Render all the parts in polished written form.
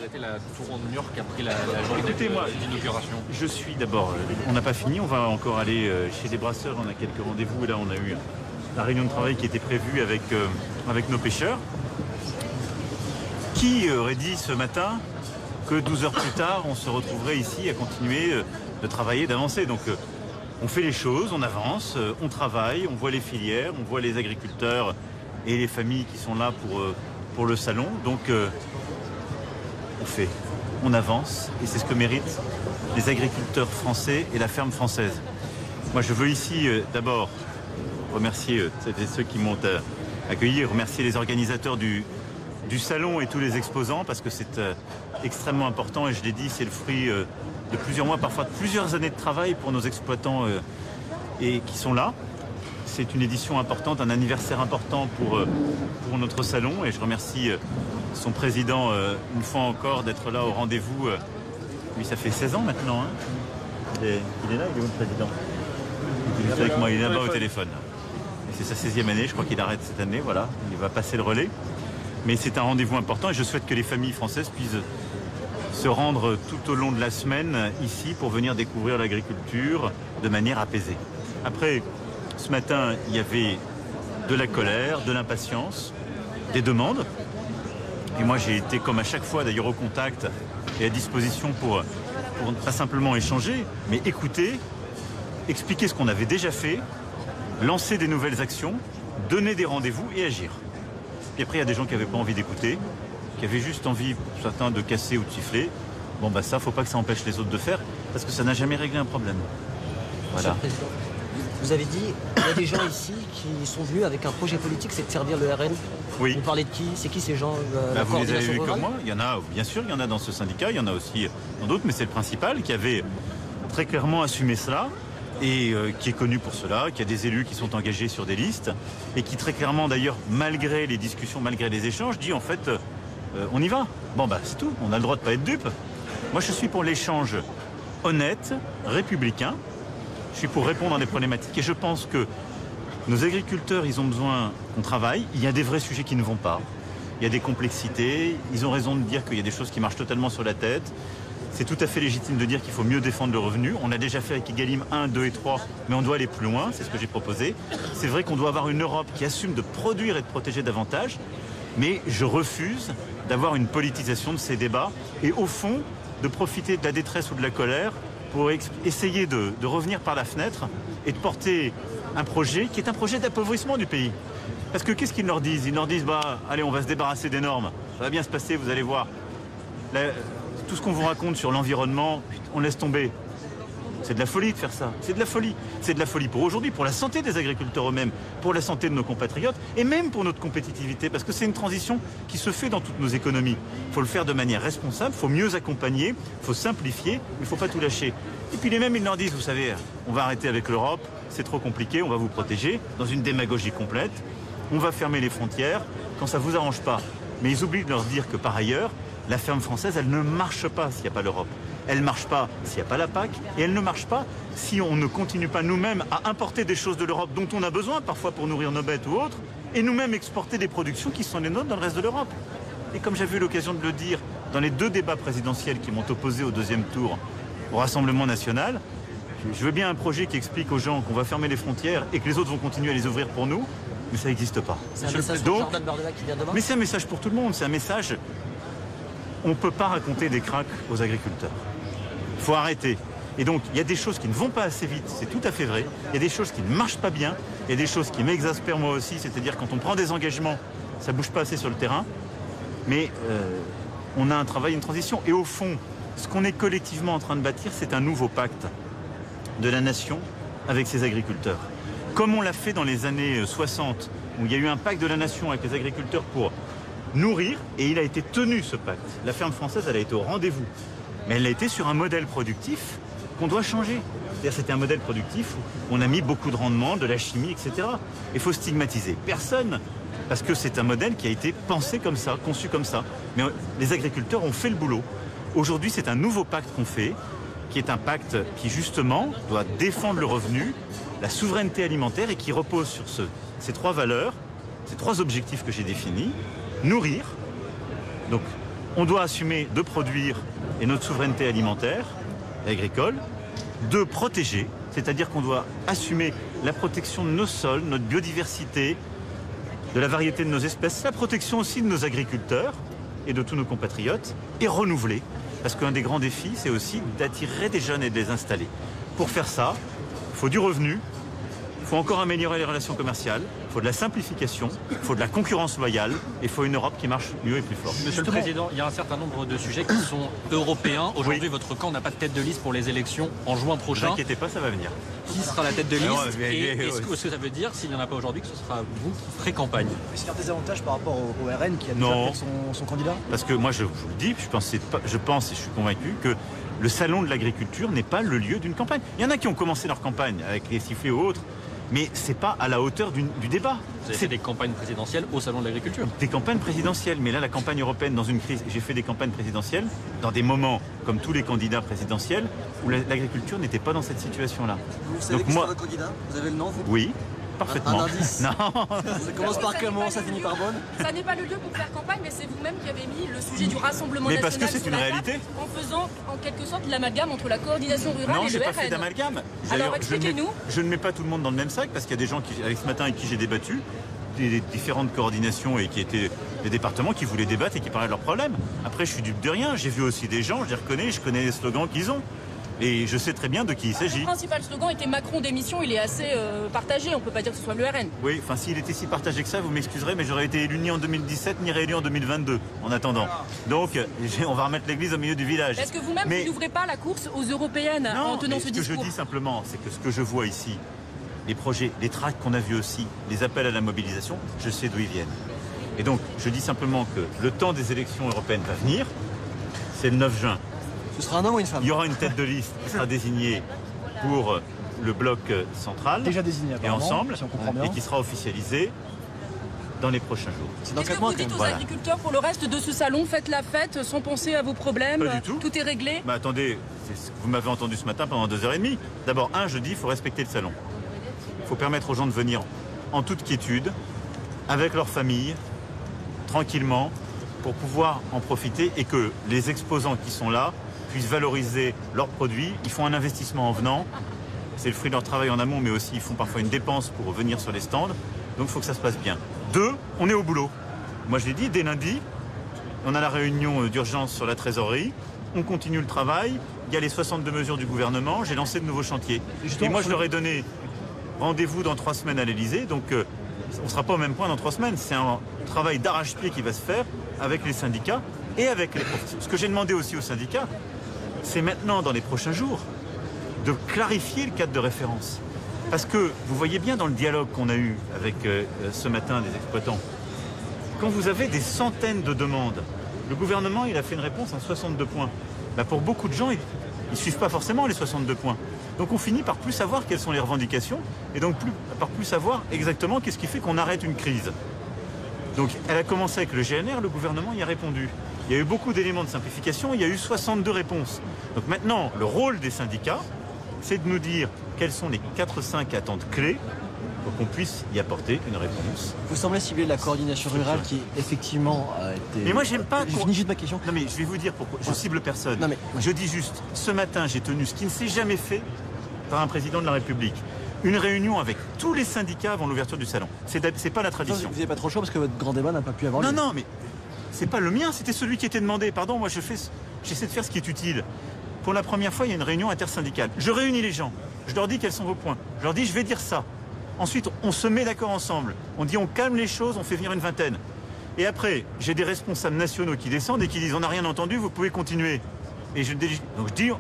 été la tour de New York après la journée d'inauguration? Je suis d'abord, on n'a pas fini, on va encore aller chez les brasseurs, on a quelques rendez-vous. Et là, on a eu la réunion de travail qui était prévue avec nos pêcheurs. Qui aurait dit ce matin que 12 heures plus tard, on se retrouverait ici à continuer de travailler, d'avancer? Donc, on fait les choses, on avance, on travaille, on voit les filières, on voit les agriculteurs et les familles qui sont là pour le salon. Donc, on fait, on avance, et c'est ce que méritent les agriculteurs français et la ferme française. Moi, je veux ici d'abord remercier ceux qui m'ont accueilli, remercier les organisateurs du salon et tous les exposants, parce que c'est extrêmement important, et je l'ai dit, c'est le fruit de plusieurs mois, parfois de plusieurs années de travail pour nos exploitants et qui sont là. C'est une édition importante, un anniversaire important pour notre salon, et je remercie son président une fois encore d'être là au rendez-vous. Lui, ça fait 16 ans maintenant. Hein. Il est là, il est où le président? Il est avec moi, il est là-bas au téléphone. C'est sa 16e année, je crois qu'il arrête cette année, voilà, il va passer le relais. Mais c'est un rendez-vous important et je souhaite que les familles françaises puissent se rendre tout au long de la semaine ici pour venir découvrir l'agriculture de manière apaisée. Après, ce matin, il y avait de la colère, de l'impatience, des demandes. Et moi, j'ai été, comme à chaque fois d'ailleurs, au contact et à disposition pour pas simplement échanger, mais écouter, expliquer ce qu'on avait déjà fait, lancer des nouvelles actions, donner des rendez-vous et agir. Puis après, il y a des gens qui n'avaient pas envie d'écouter, qui avaient juste envie, certains, de casser ou de siffler. Bon, bah ça, faut pas que ça empêche les autres de faire, parce que ça n'a jamais réglé un problème. Voilà. Monsieur le Président, vous avez dit, il y a des gens ici qui sont venus avec un projet politique, c'est de servir le RN. Oui. Vous parlez de qui? C'est qui ces gens? Vous les avez vus comme moi. Il y en a, bien sûr, il y en a dans ce syndicat, il y en a aussi dans d'autres, mais c'est le principal qui avait très clairement assumé cela. Et qui est connu pour cela, qui a des élus qui sont engagés sur des listes, et qui très clairement d'ailleurs, malgré les discussions, malgré les échanges, dit en fait, on y va. Bon bah c'est tout, on a le droit de pas être dupe. Moi je suis pour l'échange honnête, républicain, je suis pour répondre à des problématiques, et je pense que nos agriculteurs, ils ont besoin qu'on travaille, il y a des vrais sujets qui ne vont pas, il y a des complexités, ils ont raison de dire qu'il y a des choses qui marchent totalement sur la tête. C'est tout à fait légitime de dire qu'il faut mieux défendre le revenu. On l'a déjà fait avec Egalim 1, 2 et 3, mais on doit aller plus loin, c'est ce que j'ai proposé. C'est vrai qu'on doit avoir une Europe qui assume de produire et de protéger davantage, mais je refuse d'avoir une politisation de ces débats et au fond de profiter de la détresse ou de la colère pour essayer de revenir par la fenêtre et de porter un projet qui est un projet d'appauvrissement du pays. Parce que qu'est-ce qu'ils leur disent? Ils leur disent, bah, allez, on va se débarrasser des normes, ça va bien se passer, vous allez voir. Tout ce qu'on vous raconte sur l'environnement, on laisse tomber. C'est de la folie de faire ça. C'est de la folie. C'est de la folie pour aujourd'hui, pour la santé des agriculteurs eux-mêmes, pour la santé de nos compatriotes et même pour notre compétitivité. Parce que c'est une transition qui se fait dans toutes nos économies. Il faut le faire de manière responsable, il faut mieux accompagner, il faut simplifier, mais il ne faut pas tout lâcher. Et puis les mêmes, ils leur disent, vous savez, on va arrêter avec l'Europe, c'est trop compliqué, on va vous protéger, dans une démagogie complète. On va fermer les frontières quand ça ne vous arrange pas. Mais ils oublient de leur dire que par ailleurs, la ferme française, elle ne marche pas s'il n'y a pas l'Europe. Elle ne marche pas s'il n'y a pas la PAC. Et elle ne marche pas si on ne continue pas nous-mêmes à importer des choses de l'Europe dont on a besoin parfois pour nourrir nos bêtes ou autres, et nous-mêmes exporter des productions qui sont les nôtres dans le reste de l'Europe. Et comme j'avais eu l'occasion de le dire dans les 2 débats présidentiels qui m'ont opposé au 2e tour au Rassemblement national, je veux bien un projet qui explique aux gens qu'on va fermer les frontières et que les autres vont continuer à les ouvrir pour nous, mais ça n'existe pas. C'est un message pour Jordan Bardella qui vient demain. Mais c'est un message pour tout le monde, c'est un message... On ne peut pas raconter des cracks aux agriculteurs. Il faut arrêter. Et donc, il y a des choses qui ne vont pas assez vite, c'est tout à fait vrai. Il y a des choses qui ne marchent pas bien. Il y a des choses qui m'exaspèrent moi aussi, c'est-à-dire quand on prend des engagements, ça ne bouge pas assez sur le terrain. Mais on a un travail, une transition. Et au fond, ce qu'on est collectivement en train de bâtir, c'est un nouveau pacte de la nation avec ses agriculteurs. Comme on l'a fait dans les années 60, où il y a eu un pacte de la nation avec les agriculteurs pour nourrir, et il a été tenu ce pacte. La ferme française, elle a été au rendez-vous. Mais elle a été sur un modèle productif qu'on doit changer. C'est-à-dire c'était un modèle productif où on a mis beaucoup de rendement, de la chimie, etc. Il faut stigmatiser personne, parce que c'est un modèle qui a été pensé comme ça, conçu comme ça. Mais les agriculteurs ont fait le boulot. Aujourd'hui, c'est un nouveau pacte qu'on fait, qui est un pacte qui, justement, doit défendre le revenu, la souveraineté alimentaire, et qui repose sur ces 3 valeurs, ces 3 objectifs que j'ai définis. Nourrir, donc On doit assumer de produire et notre souveraineté alimentaire et agricole, de protéger, c'est-à-dire qu'on doit assumer la protection de nos sols, notre biodiversité, de la variété de nos espèces, la protection aussi de nos agriculteurs et de tous nos compatriotes, et renouveler. Parce qu'un des grands défis, c'est aussi d'attirer des jeunes et de les installer. Pour faire ça, il faut du revenu, il faut encore améliorer les relations commerciales, il faut de la simplification, il faut de la concurrence loyale, et il faut une Europe qui marche mieux et plus fort. Monsieur le Président, il y a un certain nombre de sujets qui sont européens. Aujourd'hui, votre camp n'a pas de tête de liste pour les élections en juin Ne prochain. vous inquiétez pas, ça va venir. Qui sera la tête de liste? mais- Et est-ce que ça veut dire, s'il n'y en a pas aujourd'hui, que ce sera vous qui ferez campagne? Est-ce qu'il y a un désavantage par rapport au RN qui a déjà Non. fait son candidat? Parce que moi, je vous le dis, je pense et je suis convaincu que le salon de l'agriculture n'est pas le lieu d'une campagne. Il y en a qui ont commencé leur campagne avec les sifflets ou autres, mais ce n'est pas à la hauteur du débat. Vous avez fait des campagnes présidentielles au salon de l'agriculture. Des campagnes présidentielles, mais là, la campagne européenne dans une crise, j'ai fait des campagnes présidentielles dans des moments, comme tous les candidats présidentiels, où l'agriculture n'était pas dans cette situation-là. Vous savez Donc qui moi- sera votre candidat? Vous avez le nom, vous? Oui, parfaitement. Un indice? Non, Ça commence par comment, ça finit par bonne? Ça n'est pas le lieu pour faire campagne, mais c'est vous-même qui avez mis le sujet du Rassemblement Mais national parce que c'est sur une la réalité. table, en faisant en quelque sorte l'amalgame entre la coordination rurale non, et j'ai le pas fait RN. d'amalgame. Alors, D'ailleurs, expliquez-nous. je ne mets pas tout le monde dans le même sac parce qu'il y a des gens avec ce matin avec qui j'ai débattu, des différentes coordinations et qui étaient des départements qui voulaient débattre et qui parlaient de leurs problèmes. Après, je suis dupe de rien. J'ai vu aussi des gens, je les reconnais, je connais les slogans qu'ils ont. Et je sais très bien de qui il s'agit. Le principal slogan était Macron démission, il est assez partagé, on ne peut pas dire que ce soit le RN. Oui, enfin s'il était si partagé que ça, vous m'excuserez, mais j'aurais été élu ni en 2017 ni réélu en 2022 en attendant. Donc on va remettre l'église au milieu du village. Est-ce que vous-même, Mais- vous n'ouvrez pas la course aux européennes Non, en tenant mais ce ce que discours? je dis simplement, c'est que ce que je vois ici, les projets, les tracts qu'on a vus aussi, les appels à la mobilisation, je sais d'où ils viennent. Et donc, je dis simplement que le temps des élections européennes va venir, c'est le 9 juin. Ce sera un homme ou une femme? Il y aura une tête de liste qui sera désignée pour le bloc central Déjà désigné et apparemment, ensemble, si on comprend bien. et qui sera officialisée dans les prochains jours. C'est dans Qu'est-ce 4 que mois vous quand dites même. aux Voilà. agriculteurs pour le reste de ce salon? Faites la fête sans penser à vos problèmes. Pas du tout. Tout est réglé. Mais attendez, vous m'avez entendu ce matin pendant 2h30. D'abord, je dis, il faut respecter le salon. Il faut permettre aux gens de venir en toute quiétude, avec leur famille, tranquillement, pour pouvoir en profiter et que les exposants qui sont là puissent valoriser leurs produits. Ils font un investissement en venant. C'est le fruit de leur travail en amont, mais aussi ils font parfois une dépense pour venir sur les stands. Donc il faut que ça se passe bien. 2, on est au boulot. Moi je l'ai dit, dès lundi, on a la réunion d'urgence sur la trésorerie. On continue le travail. Il y a les 62 mesures du gouvernement. J'ai lancé de nouveaux chantiers. Et moi je leur ai donné rendez-vous dans 3 semaines à l'Elysée. Donc on ne sera pas au même point dans 3 semaines. C'est un travail d'arrache-pied qui va se faire avec les syndicats et avec les professeurs. Ce que j'ai demandé aussi aux syndicats, c'est maintenant, dans les prochains jours, de clarifier le cadre de référence. Parce que vous voyez bien dans le dialogue qu'on a eu avec ce matin des exploitants, quand vous avez des centaines de demandes, le gouvernement il a fait une réponse en 62 points. Bah, pour beaucoup de gens, ils ne suivent pas forcément les 62 points. Donc on finit par plus savoir quelles sont les revendications et donc par plus savoir exactement qu'est-ce qui fait qu'on arrête une crise. Donc elle a commencé avec le GNR, le gouvernement y a répondu. Il y a eu beaucoup d'éléments de simplification, il y a eu 62 réponses. Donc maintenant, le rôle des syndicats, c'est de nous dire quelles sont les 4-5 attentes clés pour qu'on puisse y apporter une réponse. Vous semblez cibler la coordination rurale qui effectivement a été... Mais moi, j'aime pas Je qu'on- finis juste ma question. Non mais je vais vous dire pourquoi. Je cible personne. Non, mais- Je dis juste, ce matin, j'ai tenu ce qui ne s'est jamais fait par un président de la République. Une réunion avec tous les syndicats avant l'ouverture du salon. C'est pas la Vous tradition. n'avez pas trop chaud parce que votre grand débat n'a pas pu avoir lieu. Non, non, mais c'est pas le mien, c'était celui qui était demandé. Pardon, moi j'essaie de faire ce qui est utile. Pour la première fois, il y a une réunion intersyndicale. Je réunis les gens. Je leur dis quels sont vos points. Je leur dis, je vais dire ça. Ensuite, on se met d'accord ensemble. On dit, on calme les choses, on fait venir une vingtaine. Et après, j'ai des responsables nationaux qui descendent et qui disent, on n'a rien entendu, vous pouvez continuer. Et donc je dis,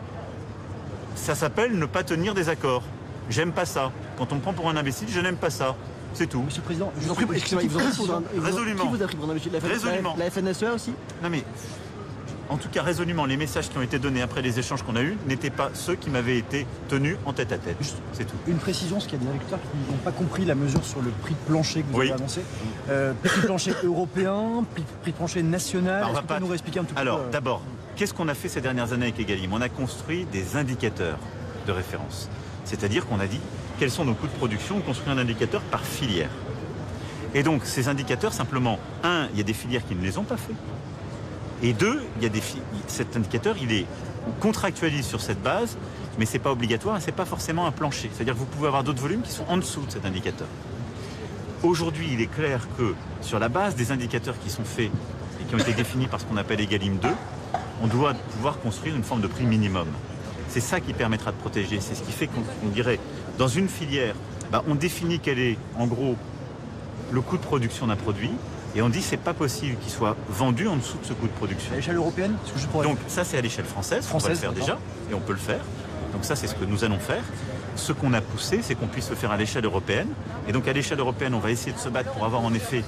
ça s'appelle ne pas tenir des accords. J'aime pas ça. Quand on me prend pour un imbécile, je n'aime pas ça. C'est tout. Monsieur le Président, Je vous en prie, excusez-moi, ils vous ont pris pour un- ils vous ont- Résolument. Qui vous a pris pour un imbécile? Résolument. La FNSEA aussi? Non mais, en tout cas, résolument, les messages qui ont été donnés après les échanges qu'on a eus n'étaient pas ceux qui m'avaient été tenus en tête à tête. C'est tout. une précision, parce qu'il y a des agriculteurs qui n'ont pas compris la mesure sur le prix de plancher que vous Oui. avez annoncé. Prix de plancher européen, prix de plancher national. Alors, on Est-ce va que vous pas- pouvez nous réexpliquer un tout petit Alors, peu d'abord, qu'est-ce qu'on a fait ces dernières années avec Egalim? On a construit des indicateurs de référence. C'est-à-dire qu'on a dit quels sont nos coûts de production, on construit un indicateur par filière. Et donc, ces indicateurs, simplement, il y a des filières qui ne les ont pas fait. Et deux, cet indicateur, on contractualise sur cette base, mais ce n'est pas obligatoire et ce n'est pas forcément un plancher. C'est-à-dire que vous pouvez avoir d'autres volumes qui sont en dessous de cet indicateur. Aujourd'hui, il est clair que sur la base des indicateurs qui sont faits et qui ont été définis par ce qu'on appelle Egalim 2, on doit pouvoir construire une forme de prix minimum. C'est ça qui permettra de protéger. C'est ce qui fait qu'on dirait, dans une filière, on définit quel est, en gros, le coût de production d'un produit, et on dit que ce n'est pas possible qu'il soit vendu en dessous de ce coût de production. À l'échelle européenne? Donc ça, c'est à l'échelle française, on va le faire déjà, et on peut le faire. Donc ça, c'est ce que nous allons faire. Ce qu'on a poussé, c'est qu'on puisse le faire à l'échelle européenne. Et donc à l'échelle européenne, on va essayer de se battre pour avoir en effet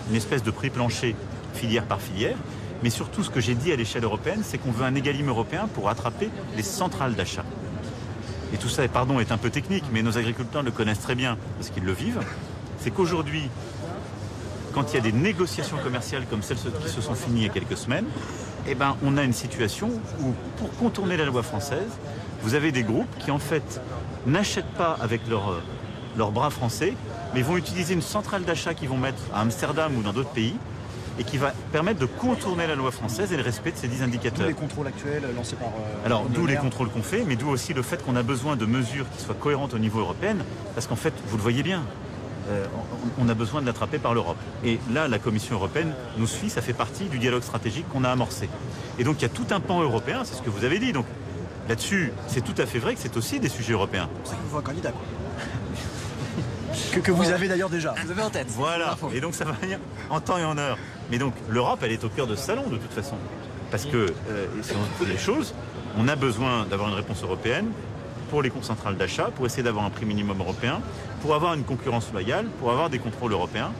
une espèce de prix plancher filière par filière. Mais surtout, ce que j'ai dit à l'échelle européenne, c'est qu'on veut un Egalim européen pour attraper les centrales d'achat. Et tout ça, pardon, est un peu technique, mais nos agriculteurs le connaissent très bien parce qu'ils le vivent. C'est qu'aujourd'hui, quand il y a des négociations commerciales comme celles qui se sont finies il y a quelques semaines, on a une situation où, pour contourner la loi française, vous avez des groupes qui, en fait, n'achètent pas avec leurs bras français, mais vont utiliser une centrale d'achat qu'ils vont mettre à Amsterdam ou dans d'autres pays, et qui va permettre de contourner la loi française et le respect de ces 10 indicateurs. D'où les contrôles actuels lancés par... Alors, d'où les contrôles qu'on fait, mais d'où aussi le fait qu'on a besoin de mesures qui soient cohérentes au niveau européen, parce qu'en fait, vous le voyez bien, on a besoin de l'attraper par l'Europe. Et là, la Commission européenne nous suit, ça fait partie du dialogue stratégique qu'on a amorcé. Et donc, il y a tout un pan européen, c'est ce que vous avez dit. Donc, là-dessus, c'est tout à fait vrai que c'est aussi des sujets européens. C'est pour ça qu'il faut un candidat, quoi. que vous avez d'ailleurs déjà. Vous avez en tête. Voilà, et donc ça va venir en temps et en heure. Mais donc l'Europe, elle est au cœur de ce salon de toute façon. Parce que, c'est les choses, on a besoin d'avoir une réponse européenne pour les centrales d'achat, pour essayer d'avoir un prix minimum européen, pour avoir une concurrence loyale, pour avoir des contrôles européens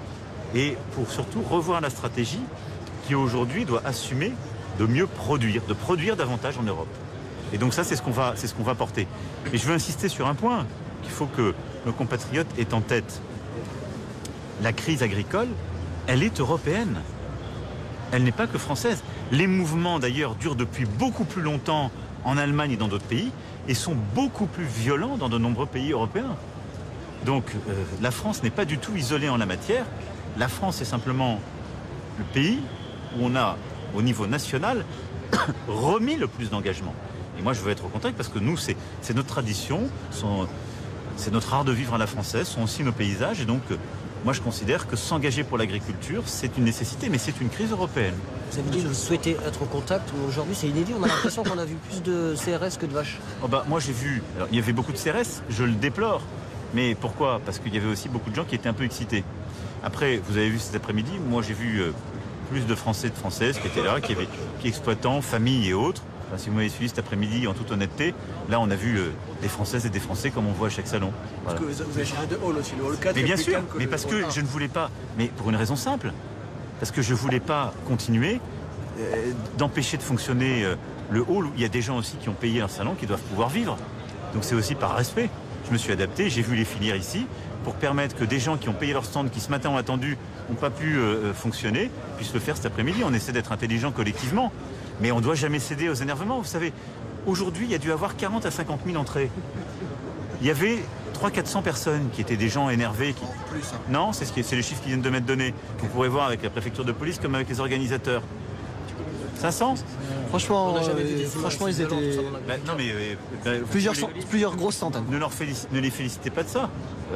et pour surtout revoir la stratégie qui aujourd'hui doit assumer de mieux produire, de produire davantage en Europe. Et donc ça, c'est ce qu'on va porter. Et je veux insister sur un point qu'il faut que nos compatriotes aient en tête. La crise agricole, elle est européenne. Elle n'est pas que française. Les mouvements, d'ailleurs, durent depuis beaucoup plus longtemps en Allemagne et dans d'autres pays et sont beaucoup plus violents dans de nombreux pays européens. Donc, la France n'est pas du tout isolée en la matière. La France est simplement le pays où on a, au niveau national, remis le plus d'engagement. Et moi, je veux être au contact parce que nous, c'est notre tradition, c'est notre art de vivre à la française, sont aussi nos paysages. Et donc, moi, je considère que s'engager pour l'agriculture, c'est une nécessité, mais c'est une crise européenne. Vous avez dit que vous souhaitez être au contact. Aujourd'hui, c'est inédit. On a l'impression qu'on a vu plus de CRS que de vaches. Moi, j'ai vu... Alors, il y avait beaucoup de CRS, je le déplore. Mais pourquoi? Parce qu'il y avait aussi beaucoup de gens qui étaient un peu excités. Après, vous avez vu cet après-midi, moi, j'ai vu plus de Français et de Françaises qui étaient là, qui exploitants, familles et autres. Enfin, si vous m'avez suivi cet après-midi, en toute honnêteté, là, on a vu des Françaises et des Français comme on voit à chaque salon. Voilà. Parce que vous avez changé de hall aussi, le hall 4. Mais bien sûr, mais parce que je ne voulais pas, mais pour une raison simple, parce que je ne voulais pas continuer d'empêcher de fonctionner le hall où il y a des gens aussi qui ont payé un salon qui doivent pouvoir vivre. Donc c'est aussi par respect. Je me suis adapté, j'ai vu les filières ici pour permettre que des gens qui ont payé leur stand, qui ce matin ont attendu, n'ont pas pu fonctionner, puissent le faire cet après-midi. On essaie d'être intelligents collectivement, mais on ne doit jamais céder aux énervements. Vous savez, aujourd'hui, il y a dû avoir 40 à 50 000 entrées. Il y avait 300-400 personnes qui étaient des gens énervés. Non, c'est les chiffres qui viennent de m'être donnés. Vous pourrez voir avec la préfecture de police comme avec les organisateurs. 500 ? Franchement, ils étaient plusieurs grosses centaines. Ne les félicitez pas de ça.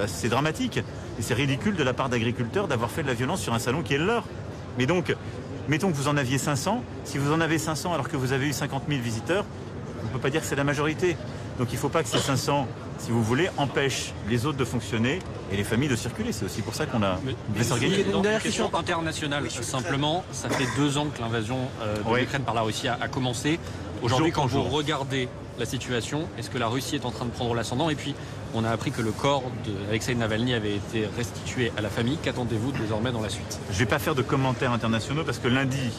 C'est dramatique. Et c'est ridicule de la part d'agriculteurs d'avoir fait de la violence sur un salon qui est le leur. Mais donc, mettons que vous en aviez 500. Si vous en avez 500 alors que vous avez eu 50 000 visiteurs, on ne peut pas dire que c'est la majorité. Donc il ne faut pas que ces 500, si vous voulez, empêchent les autres de fonctionner et les familles de circuler. C'est aussi pour ça qu'on a s'organiser. Une dernière question internationale. Simplement, ça fait 2 ans que l'invasion de l'Ukraine par la Russie a commencé. Aujourd'hui, quand vous regardez la situation, est-ce que la Russie est en train de prendre l'ascendant? Et puis, on a appris que le corps d'Alexei Navalny avait été restitué à la famille. Qu'attendez-vous désormais dans la suite? Je ne vais pas faire de commentaires internationaux parce que lundi,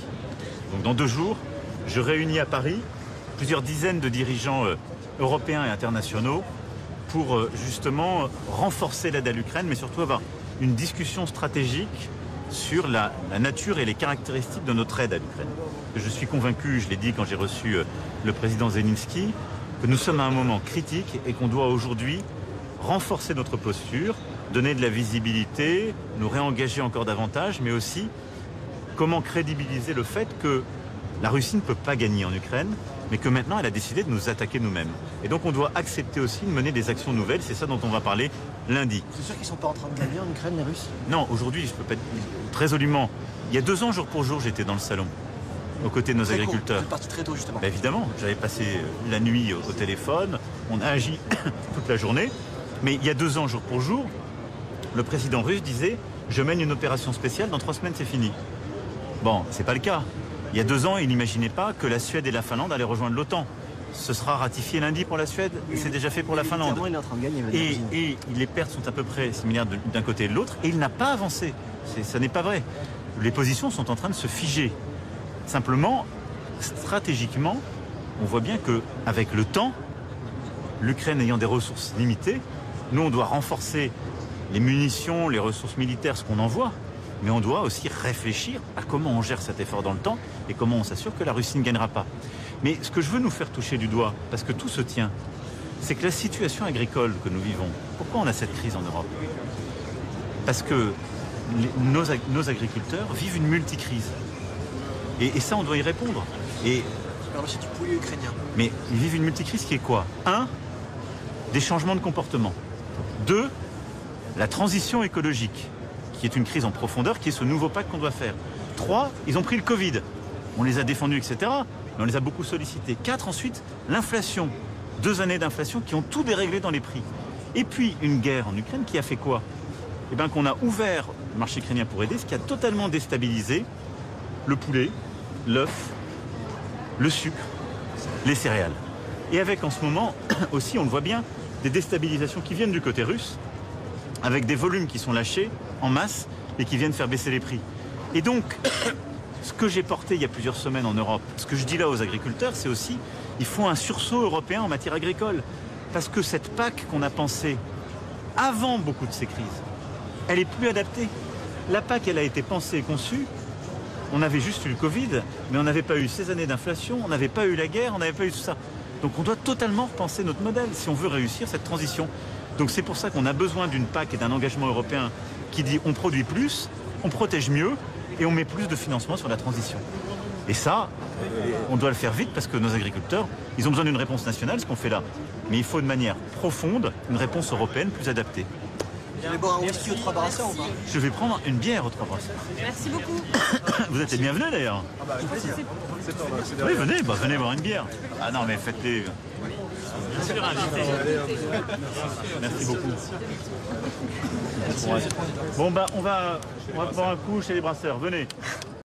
donc dans 2 jours, je réunis à Paris plusieurs dizaines de dirigeants européens et internationaux pour justement renforcer l'aide à l'Ukraine, mais surtout avoir une discussion stratégique sur la nature et les caractéristiques de notre aide à l'Ukraine. Je suis convaincu, je l'ai dit quand j'ai reçu le président Zelensky, que nous sommes à un moment critique et qu'on doit aujourd'hui renforcer notre posture, donner de la visibilité, nous réengager encore davantage, mais aussi comment crédibiliser le fait que la Russie ne peut pas gagner en Ukraine, mais que maintenant elle a décidé de nous attaquer nous-mêmes. Et donc on doit accepter aussi de mener des actions nouvelles, c'est ça dont on va parler lundi. C'est sûr qu'ils ne sont pas en train de gagner en Ukraine, les Russes? Non, aujourd'hui, je peux pas très résolument. Il y a 2 ans, jour pour jour, j'étais dans le salon, aux côtés de nos agriculteurs. Vous êtes parti très tôt, justement. Ben évidemment, j'avais passé la nuit au téléphone, on a agi toute la journée. Mais il y a 2 ans, jour pour jour, le président russe disait « Je mène une opération spéciale, dans 3 semaines, c'est fini ». Bon, c'est pas le cas. Il y a 2 ans, il n'imaginait pas que la Suède et la Finlande allaient rejoindre l'OTAN. Ce sera ratifié lundi pour la Suède et c'est déjà fait pour la Finlande. Il est en train de gagner. Et les pertes sont à peu près similaires d'un côté et de l'autre et il n'a pas avancé. Ça n'est pas vrai. Les positions sont en train de se figer. Simplement, stratégiquement, on voit bien qu'avec le temps, l'Ukraine ayant des ressources limitées, nous on doit renforcer les munitions, les ressources militaires, ce qu'on envoie, mais on doit aussi réfléchir à comment on gère cet effort dans le temps et comment on s'assure que la Russie ne gagnera pas. Mais ce que je veux nous faire toucher du doigt, parce que tout se tient, c'est que la situation agricole que nous vivons, pourquoi on a cette crise en Europe? Parce que nos agriculteurs vivent une multicrise. Et ça, on doit y répondre. C'est du poulet ukrainien. Mais ils vivent une multicrise qui est quoi? 1, des changements de comportement. 2, la transition écologique, qui est une crise en profondeur, qui est ce nouveau pacte qu'on doit faire. 3, ils ont pris le Covid. On les a défendus, etc. Mais on les a beaucoup sollicités. 4, ensuite, l'inflation. 2 années d'inflation qui ont tout déréglé dans les prix. Et puis, une guerre en Ukraine qui a fait quoi? Eh bien, qu'on a ouvert le marché ukrainien pour aider, ce qui a totalement déstabilisé le poulet, l'œuf, le sucre, les céréales. Et avec, en ce moment, aussi, on le voit bien, des déstabilisations qui viennent du côté russe, avec des volumes qui sont lâchés en masse et qui viennent faire baisser les prix. Et donc, ce que j'ai porté il y a plusieurs semaines en Europe, ce que je dis là aux agriculteurs, c'est aussi, il faut un sursaut européen en matière agricole. Parce que cette PAC qu'on a pensée avant beaucoup de ces crises, elle est plus adaptée. La PAC, elle a été pensée et conçue, on avait juste eu le Covid, mais on n'avait pas eu ces années d'inflation, on n'avait pas eu la guerre, on n'avait pas eu tout ça. Donc on doit totalement repenser notre modèle si on veut réussir cette transition. Donc c'est pour ça qu'on a besoin d'une PAC et d'un engagement européen qui dit on produit plus, on protège mieux et on met plus de financement sur la transition. Et ça, on doit le faire vite parce que nos agriculteurs, ils ont besoin d'une réponse nationale, ce qu'on fait là. Mais il faut de manière profonde une réponse européenne plus adaptée. Vous allez boire un whisky aux 3 brasseurs ou pas? Je vais prendre une bière aux 3 brasseurs. Merci beaucoup. Vous êtes les bienvenus d'ailleurs. Oui, venez, venez boire une bière. Ah non, mais faites-les. Merci beaucoup. Bon, on va boire un coup chez les brasseurs. Venez.